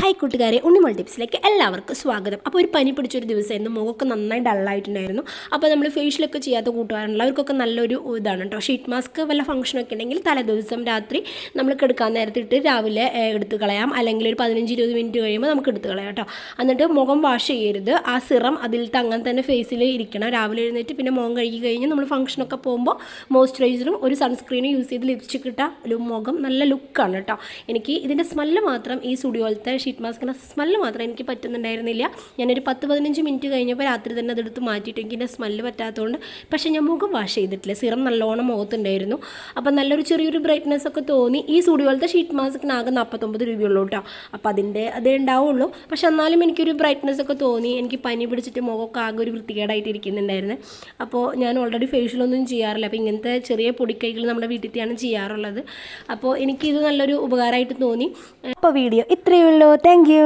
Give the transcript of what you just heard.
Hi കൂട്ടുകാരെ, ഉണ്ണിമോൾ ടിപ്സിലേക്ക് എല്ലാവർക്കും സ്വാഗതം. അപ്പോൾ ഒരു പനി പിടിച്ചൊരു ദിവസമായിരുന്നു, മുഖമൊക്കെ നന്നായി ഡള്ളായിട്ടുണ്ടായിരുന്നു. അപ്പോൾ നമ്മൾ ഫേഷ്യലൊക്കെ ചെയ്യാത്ത കൂട്ടുകാരുണ്ട്, അവർക്കൊക്കെ നല്ലൊരു ഇതാണ് കേട്ടോ. ഷീറ്റ് മാസ്ക് വല്ല ഫംഗ്ഷനൊക്കെ ഉണ്ടെങ്കിൽ തലേ ദിവസം രാത്രി നമ്മൾ എടുക്കാൻ നേരത്തിട്ട് രാവിലെ എടുത്ത് കളയാം, അല്ലെങ്കിൽ ഒരു 15-20 മിനിറ്റ് കഴിയുമ്പോൾ നമുക്ക് എടുത്ത് കളയാം കേട്ടോ. എന്നിട്ട് മുഖം വാഷ് ചെയ്യരുത്, ആ സിറം അതിലത്തെ അങ്ങനെ തന്നെ ഫേസിൽ ഇരിക്കണം. രാവിലെ എഴുന്നേറ്റ് പിന്നെ മുഖം കഴുകി കഴിഞ്ഞ് നമ്മൾ ഫംഗ്ഷനൊക്കെ പോകുമ്പോൾ മോയ്സ്ചറൈസറും ഒരു സൺസ്ക്രീനും യൂസ് ചെയ്ത് ലിപ്സ്റ്റിക് ഇട്ടാൽ ഒരു മുഖം നല്ല ലുക്കാണ് കേട്ടോ. എനിക്ക് ഇതിൻ്റെ സ്മെല്ല് മാത്രം ഈ സ്റ്റുഡിയോയിലത്തെ ഷീറ്റ് മാസ്കിൻ്റെ സ്മെല്ല് മാത്രം എനിക്ക് പറ്റുന്നുണ്ടായിരുന്നില്ല. ഞാനൊരു 10-15 മിനിറ്റ് കഴിഞ്ഞപ്പോൾ രാത്രി തന്നെ അതെടുത്ത് മാറ്റിയിട്ട് എനിക്കിൻ്റെ സ്മെല്ല് പറ്റാത്തതുകൊണ്ട്. പക്ഷേ ഞാൻ മുഖം വാഷ് ചെയ്തിട്ടില്ല, സിറം നല്ലോണം മുഖത്തുണ്ടായിരുന്നു. അപ്പം നല്ലൊരു ചെറിയൊരു ബ്രൈറ്റ്നസ് ഒക്കെ തോന്നി. ഈ സ്റ്റുഡിയോയിലത്തെ ഷീറ്റ് മാസ്കിനാകെ 49 രൂപയുള്ളൂ കേട്ടോ. അപ്പോൾ അതിൻ്റെ അതേ ഉണ്ടാവുള്ളൂ. പക്ഷെ എന്നാലും എനിക്കൊരു ബ്രൈറ്റ്നസ് ഒക്കെ തോന്നി. എനിക്ക് പനി പിടിച്ചിട്ട് മുഖമൊക്കെ ആകെ ഒരു വൃത്തികേടായിട്ട് ഇരിക്കുന്നുണ്ടായിരുന്നു. അപ്പോൾ ഞാൻ ഓൾറെഡി ഫേഷ്യലൊന്നും ചെയ്യാറില്ല, അപ്പോൾ ഇങ്ങനത്തെ ചെറിയ പൊടിക്കൈകൾ നമ്മുടെ വീട്ടിലത്തെയാണ് ചെയ്യാറുള്ളത്. അപ്പോൾ എനിക്കിത് നല്ലൊരു ഉപകാരമായിട്ട് തോന്നി. അപ്പോൾ വീഡിയോ ഇത്രയേ ഉള്ളൂ. Thank you.